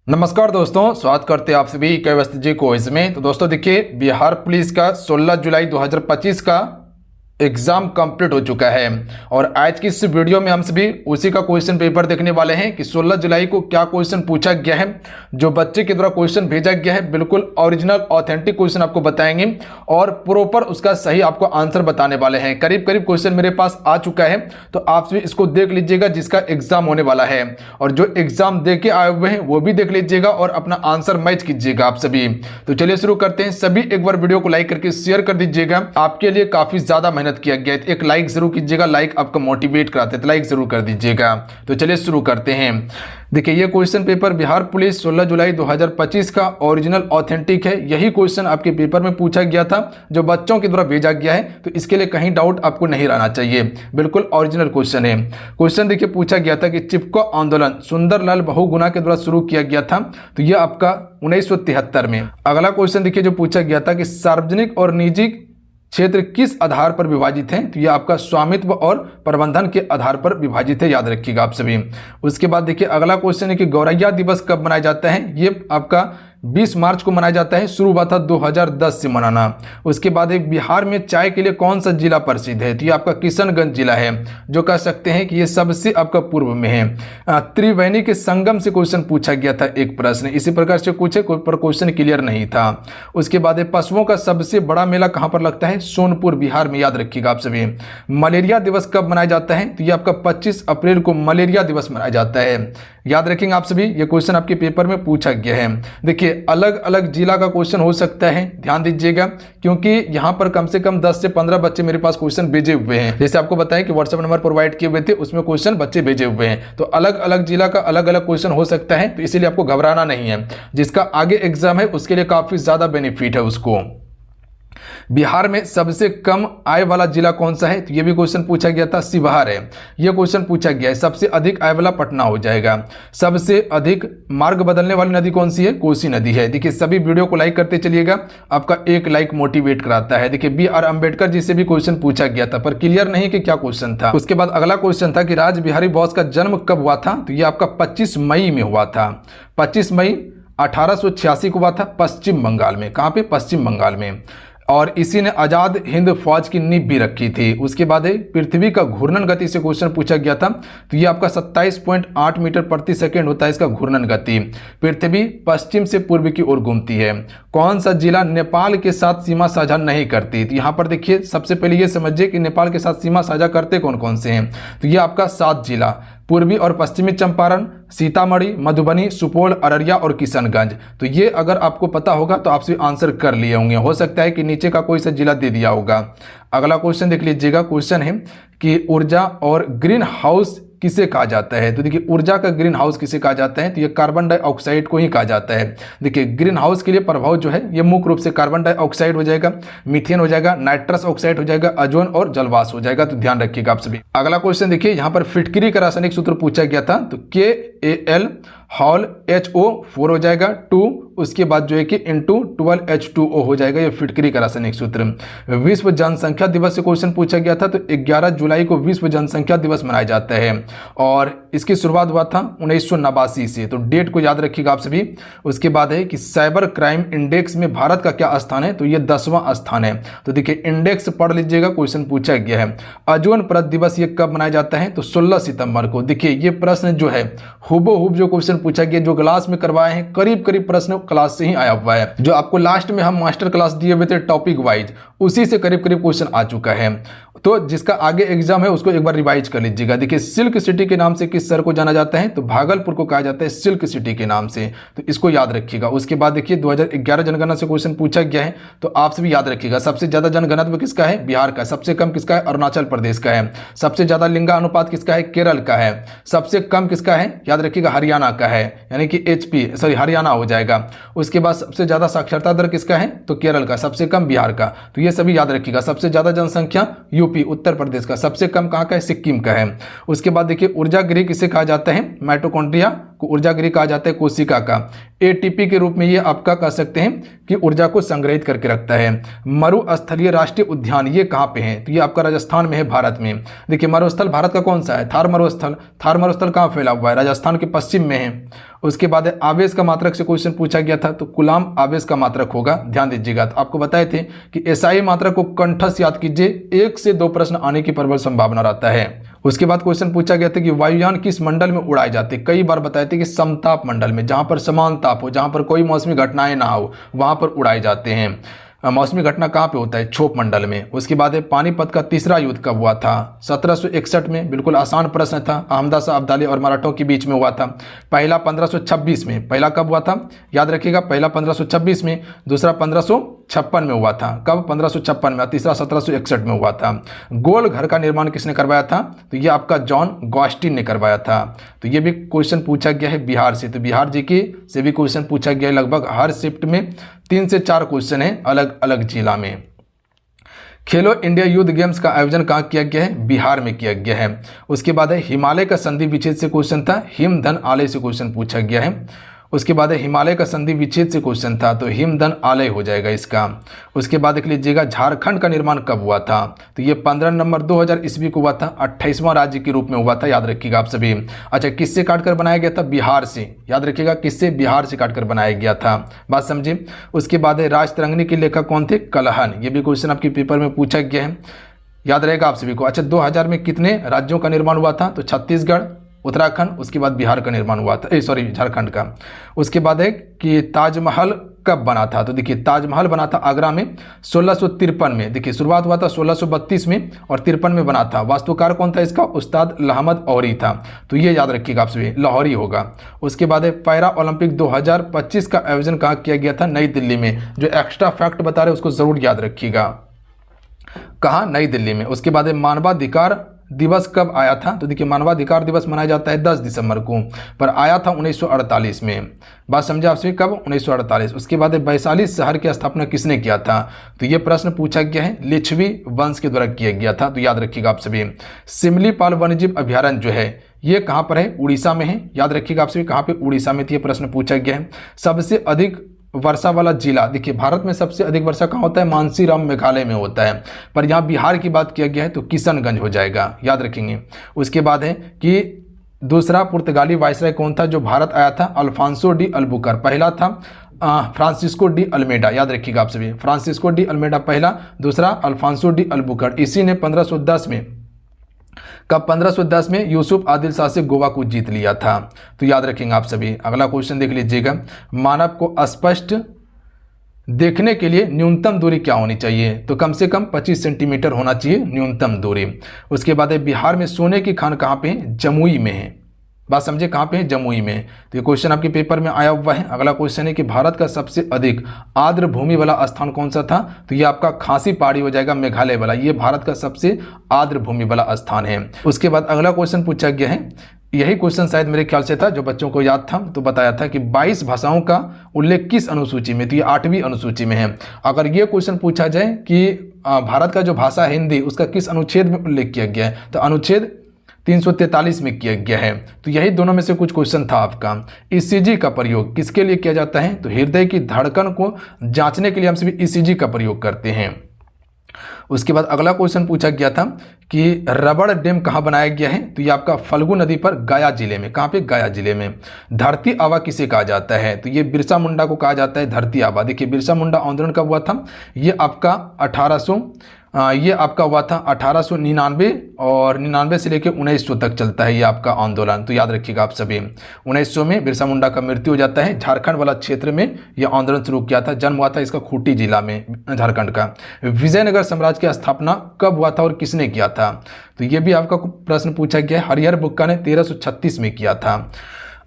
नमस्कार दोस्तों, स्वागत करते हैं आप सभी कैवस्त जी को इसमें। तो दोस्तों देखिए, बिहार पुलिस का 16 जुलाई 2025 का एग्जाम कंप्लीट हो चुका है और आज की इस वीडियो में हम सभी उसी का क्वेश्चन पेपर देखने वाले हैं कि 16 जुलाई को क्या क्वेश्चन पूछा गया है। जो बच्चे के द्वारा क्वेश्चन भेजा गया है बिल्कुल ओरिजिनल ऑथेंटिक क्वेश्चन आपको बताएंगे और प्रॉपर उसका सही आपको आंसर बताने वाले हैं। करीब करीब क्वेश्चन मेरे पास आ चुका है, तो आप सभी इसको देख लीजिएगा जिसका एग्जाम होने वाला है, और जो एग्जाम दे के आए हुए हैं वो भी देख लीजिएगा और अपना आंसर मैच कीजिएगा आप सभी। तो चलिए शुरू करते हैं। सभी एक बार वीडियो को लाइक करके शेयर कर दीजिएगा, आपके लिए काफी ज्यादा मेहनत किया गया है। एक लाइक जरूर कीजिएगा, लाइक आपको मोटिवेट कराते हैं, तो लाइक जरूर कर दीजिएगा। तो चलिए शुरू करते हैं। देखिए, ये क्वेश्चन पेपर बिहार पुलिस 16 जुलाई 2025 का ओरिजिनल ऑथेंटिक है। यही क्वेश्चन आपके पेपर में पूछा गया था, जो बच्चों के द्वारा भेजा गया है, तो इसके लिए कहीं डाउट आपको नहीं रहना चाहिए। बिल्कुल ओरिजिनल क्वेश्चन है। क्वेश्चन देखिए पूछा गया था कि चिपको आंदोलन सुंदरलाल बहुगुणा के द्वारा शुरू किया गया था, तो यह आपका 1973 में। अगला क्वेश्चन देखिए जो पूछा गया था कि सार्वजनिक और निजी क्षेत्र किस आधार पर विभाजित है, तो यह आपका स्वामित्व और प्रबंधन के आधार पर विभाजित है, याद रखिएगा आप सभी। उसके बाद देखिए अगला क्वेश्चन है कि गौरैया दिवस कब मनाया जाता है। ये आपका 20 मार्च को मनाया जाता है, शुरू हुआ था 2010 से मनाना। उसके बाद एक बिहार में चाय के लिए कौन सा जिला प्रसिद्ध है, तो ये आपका किशनगंज जिला है, जो कह सकते हैं कि ये सबसे आपका पूर्व में है। त्रिवेणी के संगम से क्वेश्चन पूछा गया था एक प्रश्न, इसी प्रकार से पूछे पर क्वेश्चन क्लियर नहीं था। उसके बाद पशुओं का सबसे बड़ा मेला कहाँ पर लगता है, सोनपुर बिहार में, याद रखिएगा आप सभी। मलेरिया दिवस कब मनाया जाता है, तो ये आपका 25 अप्रैल को मलेरिया दिवस मनाया जाता है, याद रखेंगे आप सभी। ये क्वेश्चन आपके पेपर में पूछा गया है। देखिए अलग अलग जिला का क्वेश्चन हो सकता है, ध्यान दीजिएगा, क्योंकि यहां पर कम से कम 10 से 15 बच्चे मेरे पास क्वेश्चन भेजे हुए हैं। जैसे आपको बताएं कि व्हाट्सएप नंबर प्रोवाइड किए हुए थे, उसमें क्वेश्चन बच्चे भेजे हुए हैं, तो अलग अलग जिला का अलग अलग क्वेश्चन हो सकता है, तो इसीलिए आपको घबराना नहीं है। जिसका आगे एग्जाम है उसके लिए काफी ज्यादा बेनिफिट है उसको। बिहार में सबसे कम आय वाला जिला कौन सा है, तो ये भी क्वेश्चन पूछा गया था, शिवहर है। ये क्वेश्चन पूछा गया है। सबसे अधिक आय वाला पटना हो जाएगा। सबसे अधिक मार्ग बदलने वाली नदी कौन सी है, कोसी नदी है। देखिए सभी वीडियो को लाइक करते चलिएगा, आपका एक लाइक मोटिवेट कराता है। देखिए बी आर अम्बेडकर जी से भी क्वेश्चन पूछा गया था, पर क्लियर नहीं कि क्या क्वेश्चन था। उसके बाद अगला क्वेश्चन था कि राज बिहारी बोस का जन्म कब हुआ था, तो ये आपका 25 मई में हुआ था। 25 मई 1886 को हुआ था, पश्चिम बंगाल में। कहाँ पे, पश्चिम बंगाल में। और इसी ने आजाद हिंद फौज की नींव भी रखी थी। उसके बाद पृथ्वी का घूर्णन गति से क्वेश्चन पूछा गया था, तो ये आपका 27.8 मीटर प्रति सेकंड होता है इसका घूर्णन गति। पृथ्वी पश्चिम से पूर्व की ओर घूमती है। कौन सा जिला नेपाल के साथ सीमा साझा नहीं करती, तो यहाँ पर देखिए सबसे पहले ये समझिए कि नेपाल के साथ सीमा साझा करते कौन कौन से हैं, तो ये आपका 7 जिला, पूर्वी और पश्चिमी चंपारण, सीतामढ़ी, मधुबनी, सुपौल, अररिया और किशनगंज। तो ये अगर आपको पता होगा तो आप सभी आंसर कर लिए होंगे। हो सकता है कि नीचे का कोई सा जिला दे दिया होगा। अगला क्वेश्चन देख लीजिएगा। क्वेश्चन है कि ऊर्जा और ग्रीन हाउस किसे कहा जाता है, तो देखिए ऊर्जा का ग्रीन हाउस किसे कहा जाता है, तो ये कार्बन डाइऑक्साइड को ही कहा जाता है। देखिए ग्रीन हाउस के लिए प्रभाव जो है ये मुख्य रूप से कार्बन डाइऑक्साइड हो जाएगा, मीथेन हो जाएगा, नाइट्रस ऑक्साइड हो जाएगा, ओजोन और जलवाष्प हो जाएगा। तो ध्यान रखिएगा आप सभी। अगला क्वेश्चन देखिए, यहाँ पर फिटकरी का रासायनिक सूत्र पूछा गया था, तो KAl हॉल HO4 हो जाएगा 2, उसके बाद जो है कि इंटू 12H2O हो जाएगा। ये फिटकरी का रासायनिक सूत्र। विश्व जनसंख्या दिवस से क्वेश्चन पूछा गया था, तो 11 जुलाई को विश्व जनसंख्या दिवस मनाया जाता है और इसकी शुरुआत हुआ था 1989 से, तो डेट को याद रखिएगा आप सभी। उसके बाद है कि साइबर क्राइम इंडेक्स में भारत का क्या स्थान है, तो ये 10वां स्थान है। तो देखिए इंडेक्स पढ़ लीजिएगा, क्वेश्चन पूछा गया है। ओजोन परत दिवस ये कब मनाया जाता है, तो 16 सितंबर को। देखिए ये प्रश्न जो है हुबहूब जो क्वेश्चन पूछा गया, जो क्लास में करवाए हैं, करीब करीब प्रश्न क्लास से ही आया हुआ है। जो आपको लास्ट में हम मास्टर क्लास दिए हुए थे टॉपिक वाइज, उसी से करीब करीब क्वेश्चन आ चुका है। तो जिसका आगे एग्जाम है उसको एक बार रिवाइज कर लीजिएगा। देखिए सिल्क सिटी के नाम से किस शहर को जाना जाता है, तो भागलपुर को कहा जाता है सिल्क सिटी के नाम से, तो इसको याद रखिएगा। उसके बाद देखिए 2011 जनगणना से क्वेश्चन पूछा गया है, तो आप सभी याद रखिएगा। सबसे ज्यादा जनघनत्व किसका है, बिहार का। सबसे कम किसका है, अरुणाचल प्रदेश का है। सबसे ज्यादा लिंगानुपात किसका है, केरल का है। सबसे कम किसका है, याद रखिएगा, हरियाणा का है, यानी कि हरियाणा हो जाएगा। उसके बाद सबसे ज्यादा साक्षरता दर किसका है, तो केरल का। सबसे कम बिहार का, तो ये सभी याद रखिएगा। सबसे ज्यादा जनसंख्या यूपी उत्तर प्रदेश का। सबसे कम कहाँ का है, सिक्किम का है। उसके बाद देखिए ऊर्जा गृह किसे कहा जाता है, माइटोकॉन्ड्रिया को ऊर्जा गृह कहा जाता है कोशिका का। एटीपी के रूप में ये आपका कह सकते हैं कि ऊर्जा को संग्रहित करके रखता है। मरुस्थलीय राष्ट्रीय उद्यान ये कहाँ पे है, तो ये आपका राजस्थान में है, भारत में। देखिए मरुस्थल भारत का कौन सा है, थार मरुस्थल। थार मरुस्थल कहाँ फैला हुआ है, राजस्थान के पश्चिम में है। उसके बाद आवेश का मात्रक से क्वेश्चन पूछा गया था, तो कूलाम आवेश का मात्रक होगा, ध्यान दीजिएगा। तो आपको बताए थे कि एसआई मात्रक को कंठस्थ याद कीजिए, 1 से 2 प्रश्न आने की प्रबल संभावना रहता है। उसके बाद क्वेश्चन पूछा गया था कि वायुयान किस मंडल में उड़ाए जाते, कई बार बताए थे कि समताप मंडल में, जहां पर समान ताप हो, जहां पर कोई मौसमी घटनाएं ना हो, वहां पर उड़ाए जाते हैं। मौसमी घटना कहाँ पे होता है, क्षोभ मंडल में। उसके बाद पानीपत का तीसरा युद्ध कब हुआ था, 1761 में। बिल्कुल आसान प्रश्न था, अहमदा शाह अब्दाली और मराठों के बीच में हुआ था। पहला 1526 में, पहला कब हुआ था याद रखिएगा, पहला 1526 में, दूसरा 1556 में हुआ था। कब, 1556 में। तीसरा 1761 में हुआ था। गोल घर का निर्माण किसने करवाया था, तो ये आपका जॉन गॉस्टिन ने करवाया था। तो ये भी क्वेश्चन पूछा गया है बिहार से। तो बिहार जीके से भी क्वेश्चन पूछा गया है, लगभग हर शिफ्ट में 3 से 4 क्वेश्चन है अलग अलग जिला में। खेलो इंडिया यूथ गेम्स का आयोजन कहाँ किया गया है, बिहार में किया गया है। उसके बाद है हिमालय का संधि विच्छेद से क्वेश्चन था, हिमधन आलय से क्वेश्चन पूछा गया है। उसके बाद हिमालय का संधि विच्छेद से क्वेश्चन था, तो हिमधन आलय हो जाएगा इसका। उसके बाद देख लीजिएगा झारखंड का निर्माण कब हुआ था, तो ये 15 नवंबर 2000 ईस्वी को हुआ था, 28वां राज्य के रूप में हुआ था, याद रखिएगा आप सभी। अच्छा, किससे काटकर बनाया गया था, बिहार से, याद रखिएगा किससे, बिहार से काटकर बनाया गया था, बात समझे। उसके बाद राजतरंगिणी के लेखक कौन थे, कलहन। ये भी क्वेश्चन आपके पेपर में पूछा गया है, याद रहेगा आप सभी को। अच्छा, 2000 में कितने राज्यों का निर्माण हुआ था, तो छत्तीसगढ़, उत्तराखंद, उसके बाद बिहार का निर्माण हुआ था, झारखंड का। उसके बाद है कि ताजमहल कब बना था, तो देखिए ताजमहल बना था आगरा में 1653 में। देखिए शुरुआत हुआ था 1632 में और 53 में बना था। वास्तुकार कौन था इसका, उस्ताद अहमद औरी था। तो ये याद रखिएगा आप सभी, लाहौरी होगा। उसके बाद है पैरा ओलंपिक 2025 का आयोजन कहाँ किया गया था, नई दिल्ली में। जो एक्स्ट्रा फैक्ट बता रहे उसको जरूर याद रखिएगा, कहाँ, नई दिल्ली में। उसके बाद है मानवाधिकार दिवस कब आया था, तो देखिए मानवाधिकार दिवस मनाया जाता है 10 दिसंबर को, पर आया था 1948 में, बात समझे आप सभी, कब, 1948। उसके बाद वैशाली शहर की स्थापना किसने किया था, तो ये प्रश्न पूछा गया है, लिच्छवी वंश के द्वारा किया गया था, तो याद रखिएगा आप सभी। सिमलीपाल वन्यजीव अभ्यारण्य जो है ये कहाँ पर है, उड़ीसा में है, याद रखिएगा आप सभी, कहाँ पे, उड़ीसा में। ये प्रश्न पूछा गया है। सबसे अधिक वर्षा वाला जिला, देखिए भारत में सबसे अधिक वर्षा कहाँ होता है, मानसीराम मेघालय में होता है, पर यहाँ बिहार की बात किया गया है तो किशनगंज हो जाएगा, याद रखेंगे। उसके बाद है कि दूसरा पुर्तगाली वायसराय कौन था जो भारत आया था, अल्फांसो डी अल्बुकर। पहला था फ्रांसिस्को डी अल्मेडा, याद रखिएगा आप सभी, फ्रांसिस्को डी अल्मेडा पहला, दूसरा अल्फांसो डी अल्बुकर। इसी ने 1510 में, कब, 1510 में यूसुफ आदिल शाह से गोवा को जीत लिया था, तो याद रखेंगे आप सभी। अगला क्वेश्चन देख लीजिएगा, मानव को स्पष्ट देखने के लिए न्यूनतम दूरी क्या होनी चाहिए, तो कम से कम 25 सेंटीमीटर होना चाहिए न्यूनतम दूरी। उसके बाद है बिहार में सोने की खान कहाँ पे है, जमुई में है, बात समझे, कहाँ पे है, जमुई में। तो ये क्वेश्चन आपके पेपर में आया हुआ है। अगला क्वेश्चन है कि भारत का सबसे अधिक आर्द्र भूमि वाला स्थान कौन सा था, तो ये आपका खासी पहाड़ी हो जाएगा, मेघालय वाला। ये भारत का सबसे आर्द्र भूमि वाला स्थान है। उसके बाद अगला क्वेश्चन पूछा गया है, यही क्वेश्चन शायद मेरे ख्याल से था, जो बच्चों को याद था, तो बताया था कि 22 भाषाओं का उल्लेख किस अनुसूची में, तो ये 8वीं अनुसूची में है। अगर ये क्वेश्चन पूछा जाए कि भारत का जो भाषा हिंदी, उसका किस अनुच्छेद में उल्लेख किया गया है, तो अनुच्छेद 343 में किया गया है। तो यही दोनों में से कुछ क्वेश्चन था आपका। ईसीजी का प्रयोग किसके लिए किया जाता है, तो हृदय की धड़कन को जांचने के लिए हम सभी ईसीजी का प्रयोग करते हैं। उसके बाद अगला क्वेश्चन पूछा गया था कि रबड़ डैम कहाँ बनाया गया है, तो ये आपका फल्गु नदी पर, गया जिले में। कहाँ पे, गया जिले में। धरती आबा किसे कहा जाता है, तो ये बिरसा मुंडा को कहा जाता है धरती आबा। देखिए बिरसा मुंडा आंदोलन कब हुआ था, ये आपका 1899 और 99 से लेकर 1900 तक चलता है ये आपका आंदोलन, तो याद रखिएगा आप सभी। 1900 में बिरसा मुंडा का मृत्यु हो जाता है। झारखंड वाला क्षेत्र में यह आंदोलन शुरू किया था, जन्म हुआ था इसका खूंटी जिला में, झारखंड का। विजयनगर साम्राज्य की स्थापना कब हुआ था और किसने किया था, तो ये भी आपका प्रश्न पूछा गया है। हरिहर बुक्का ने 1336 में किया था।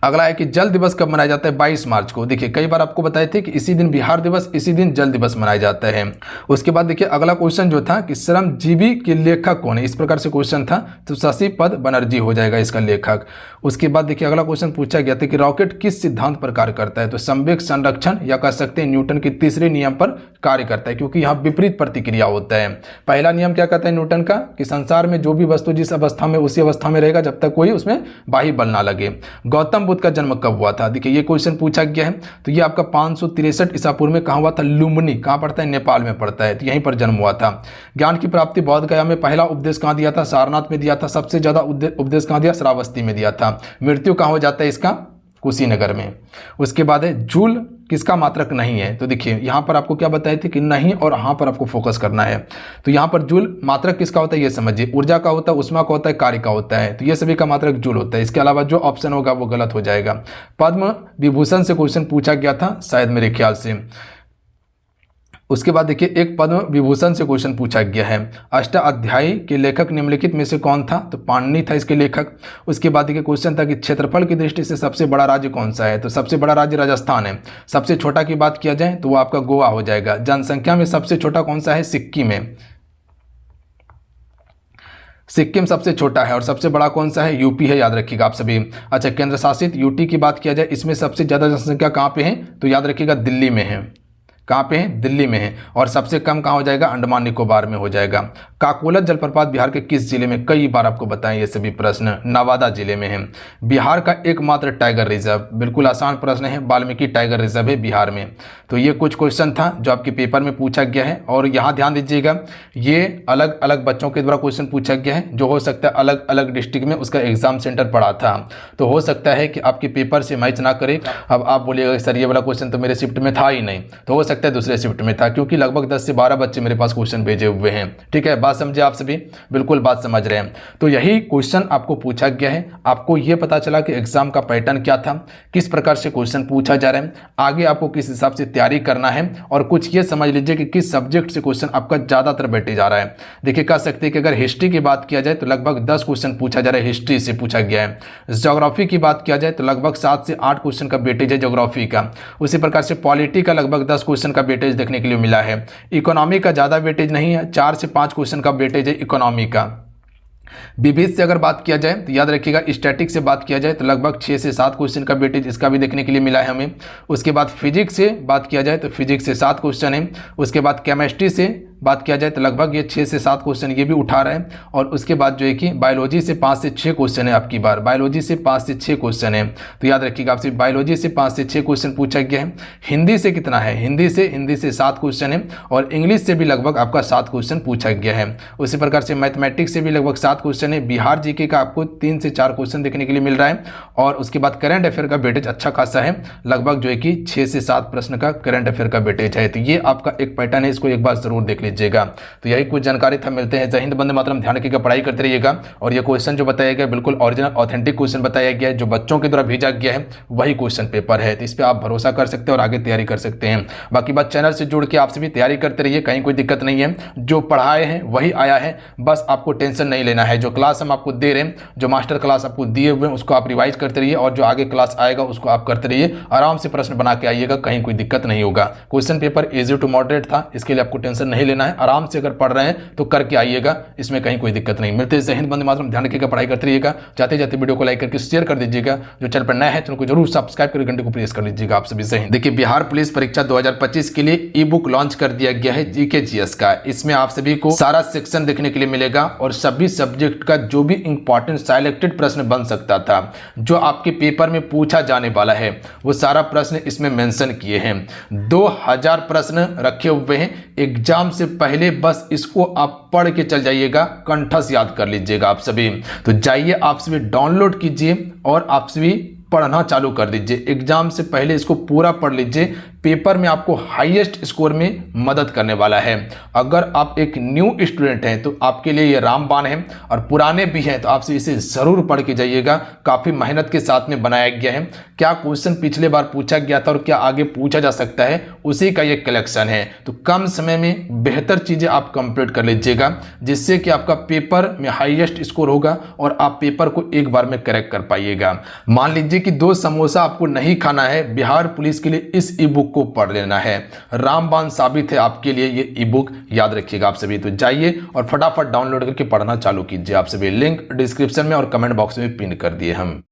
अगला है कि जल दिवस कब मनाया जाता है? 22 मार्च को। देखिए कई बार आपको बताए थे कि इसी दिन बिहार दिवस, इसी दिन जल दिवस मनाया जाता है। उसके बाद देखिए अगला क्वेश्चन जो था कि श्रमजीवी के लेखक कौन है, इस प्रकार से क्वेश्चन था, तो शशि पद बनर्जी हो जाएगा इसका लेखक। उसके बाद देखिए अगला क्वेश्चन पूछा गया था कि रॉकेट किस सिद्धांत पर कार्य करता है? तो संवेग संरक्षण या कह सकते हैं न्यूटन के तीसरे नियम पर कार्य करता है, क्योंकि यहाँ विपरीत प्रतिक्रिया होता है। पहला नियम क्या कहता है न्यूटन का कि संसार में जो भी वस्तु जिस अवस्था में उसी अवस्था में रहेगा जब तक कोई उसमें बाह्य बल ना लगे। गौतम बुद्ध का जन्म कब हुआ था? देखिए ये क्वेश्चन पूछा गया है, तो ये आपका 563 ईसा पूर्व में कहाँ हुआ था? लुम्बिनी। कहाँ पड़ता है? नेपाल में पड़ता है, तो यहीं पर जन्म हुआ था। ज्ञान की प्राप्ति बोध गया में पहला उपदेश कहाँ दिया था? सारनाथ में दिया था। सबसे ज्यादा उपदेश कहाँ दिया? श्रावस्ती में दिया था। मृत्यु कहाँ हो जाता है इसका? कुशीनगर में। उसके बाद है जूल किसका मात्रक नहीं है? तो देखिए यहाँ पर आपको क्या बताए थे कि नहीं, और यहाँ पर आपको फोकस करना है। तो यहाँ पर जूल मात्रक किसका होता है ये समझिए। ऊर्जा का होता है, उष्मा का होता है, कार्य का होता है, तो ये सभी का मात्रक जूल होता है। इसके अलावा जो ऑप्शन होगा वो गलत हो जाएगा। पद्म विभूषण से क्वेश्चन पूछा गया था शायद मेरे ख्याल से। उसके बाद देखिए एक पद्म विभूषण से क्वेश्चन पूछा गया है, अष्टाध्यायी के लेखक निम्नलिखित में से कौन था? तो पाणिनि था इसके लेखक। उसके बाद देखिए क्वेश्चन था कि क्षेत्रफल की दृष्टि से सबसे बड़ा राज्य कौन सा है? तो सबसे बड़ा राज्य राजस्थान है। सबसे छोटा की बात किया जाए तो वो आपका गोवा हो जाएगा। जनसंख्या में सबसे छोटा कौन सा है? सिक्किम है। सिक्किम सबसे छोटा है। और सबसे बड़ा कौन सा है? यूपी है, याद रखिएगा आप सभी। अच्छा केंद्र शासित यूटी की बात किया जाए, इसमें सबसे ज़्यादा जनसंख्या कहाँ पे है? तो याद रखिएगा दिल्ली में है। कहाँ पे है? दिल्ली में है। और सबसे कम कहाँ हो जाएगा? अंडमान निकोबार में हो जाएगा। काकोलत जलप्रपात बिहार के किस जिले में? कई बार आपको बताएं ये सभी प्रश्न, नवादा जिले में है। बिहार का एकमात्र टाइगर रिजर्व, बिल्कुल आसान प्रश्न है, वाल्मीकि टाइगर रिजर्व है बिहार में। तो ये कुछ क्वेश्चन था जो आपके पेपर में पूछा गया है। और यहाँ ध्यान दीजिएगा, ये अलग अलग बच्चों के द्वारा क्वेश्चन पूछा गया है, जो हो सकता है अलग अलग डिस्ट्रिक्ट में उसका एग्जाम सेंटर पड़ा था। तो हो सकता है कि आपके पेपर से मैच ना करे। अब आप बोलिएगा सर ये वाला क्वेश्चन तो मेरे शिफ्ट में था ही नहीं, तो हो सकता है दूसरे शिफ्ट में था, क्योंकि लगभग 10 से 12 बच्चे मेरे पास क्वेश्चन भेजे हुए हैं। ठीक है, बात समझे आप सभी? बिल्कुल बात समझ रहे हैं। तो यही क्वेश्चन आपको पूछा गया है। आपको यह पता चला कि एग्जाम का पैटर्न क्या था, किस प्रकार से क्वेश्चन पूछा जा रहा है, आगे आपको किस हिसाब से तैयारी करना है, और कुछ ये समझ लीजिए कि किस सब्जेक्ट से क्वेश्चन आपका ज्यादातर बैठे जा रहा है। देखिए कह सकते हैं कि अगर हिस्ट्री की बात किया जाए तो लगभग 10 क्वेश्चन पूछा जा रहा है, हिस्ट्री से पूछा गया है। ज्योग्राफी की बात किया जाए तो लगभग 7 से 8 क्वेश्चन का वेटेज है ज्योग्राफी का। उसी प्रकार से पॉलिटी का लगभग 10 क्वेश्चन का वेटेज देखने के लिए मिला है। इकोनॉमी का ज्यादा वेटेज नहीं है, 4 से 5 क्वेश्चन का वेटेज है इकोनॉमी का। विविध से अगर बात किया जाए तो याद रखिएगा, स्टैटिक से बात किया जाए तो लगभग 6 से 7 क्वेश्चन का वेटेज इसका भी देखने के लिए मिला है हमें। उसके बाद फिजिक्स से बात किया जाए तो फिजिक्स से 7 क्वेश्चन है। उसके बाद केमिस्ट्री से बात किया जाए तो लगभग ये 6 से 7 क्वेश्चन ये भी उठा रहे हैं। और उसके बाद जो है कि बायोलॉजी से 5 से 6 क्वेश्चन है आपकी बार, बायोलॉजी से 5 से 6 क्वेश्चन है। तो याद रखिएगा आपसे बायोलॉजी से 5 से 6 क्वेश्चन पूछा गया है। हिंदी से कितना है? हिंदी से 7 क्वेश्चन है। और इंग्लिश से भी लगभग आपका 7 क्वेश्चन पूछा गया है। उसी प्रकार से मैथमेटिक्स से भी लगभग 7 क्वेश्चन है। बिहार जीके का आपको 3 से 4 क्वेश्चन देखने के लिए मिल रहा है। और उसके बाद करंट अफेयर का वेटेज अच्छा खासा है, लगभग जो है कि 6 से 7 प्रश्न का करंट अफेयर का वेटेज है। तो ये आपका एक पैटर्न है, इसको एक बार जरूर देख लीजिएगा। तो यही कुछ जानकारी था। मिलते हैं। जय हिंद, वंदे मातरम। ध्यान रखिएगा, पढ़ाई करते रहिएगा। और ये क्वेश्चन जो बताया गया बिल्कुल ओरिजिनल ऑथेंटिक क्वेश्चन बताया गया है, जो बच्चों के द्वारा भेजा गया है वही क्वेश्चन पेपर है। तो इस पर आप भरोसा कर सकते हैं और आगे तैयारी कर सकते हैं। बाकी बात चैनल से जुड़ के आपसे भी तैयारी करते रहिए, कहीं कोई दिक्कत नहीं है। जो पढ़ाए हैं वही आया है, बस आपको टेंशन नहीं लेना है। जो क्लास हम आपको दे रहे हैं, जो मास्टर क्लास आपको दिए हुए हैं, उसको आप रिवाइज करते रहिए। और जो आगे क्लास आएगा उसको आप करते रहिए, आराम से प्रश्न बना के आइएगा, कहीं कोई दिक्कत नहीं होगा। Question paper easy to moderate था, इसके लिए आपको टेंशन नहीं लेना है। आराम से अगर पढ़ रहे हैं तो करके आइएगा, इसमें कहीं कोई दिक्कत नहीं। मिलते हैं। जय हिंद, वंदे मातरम। ध्यान रखिएगा, पढ़ाई करते रहिएगा। जाते जाते वीडियो को लाइक करके शेयर कर दीजिएगा। जो चैनल पर नया है तो उनको जरूर सब्सक्राइब करके घंटे को प्रेस कर लीजिएगा। आप सभी जय हिंद। देखिए बिहार पुलिस परीक्षा 2025 के लिए ई बुक लॉन्च कर दिया गया है जीके जीएस का। इसमें आप सभी को सारा सेक्शन देखने के लिए मिलेगा और सभी सब्जेक्ट का जो भी इंपॉर्टेंट सिलेक्टेड प्रश्न बन सकता था, जो आपके पेपर में पूछा जाने वाला है, वो सारा प्रश्न इसमें मेंशन किए हैं। 2000 प्रश्न रखे हुए हैं एग्जाम से पहले। बस इसको आप पढ़ के चल जाइएगा, कंठस्थ याद कर लीजिएगा आप सभी। तो जाइए आप सभी डाउनलोड कीजिए और आप सभी पढ़ना चालू कर दीजिए। एग्जाम से पहले इसको पूरा पढ़ लीजिए, पेपर में आपको हाईएस्ट स्कोर में मदद करने वाला है। अगर आप एक न्यू स्टूडेंट हैं तो आपके लिए ये रामबाण है, और पुराने भी हैं तो आपसे इसे जरूर पढ़ के जाइएगा। काफ़ी मेहनत के साथ में बनाया गया है। क्या क्वेश्चन पिछले बार पूछा गया था और क्या आगे पूछा जा सकता है, उसी का ये कलेक्शन है। तो कम समय में बेहतर चीज़ें आप कंप्लीट कर लीजिएगा, जिससे कि आपका पेपर में हाईएस्ट स्कोर होगा और आप पेपर को एक बार में करेक्ट कर पाइएगा। मान लीजिए कि 2 समोसा आपको नहीं खाना है, बिहार पुलिस के लिए इस ई बुक को पढ़ लेना है। रामबाण साबित है आपके लिए ये ई बुक, याद रखिएगा आप सभी। तो जाइए और फटाफट डाउनलोड करके पढ़ना चालू कीजिए आप सभी। लिंक डिस्क्रिप्शन में और कमेंट बॉक्स में पिन कर दिए हम।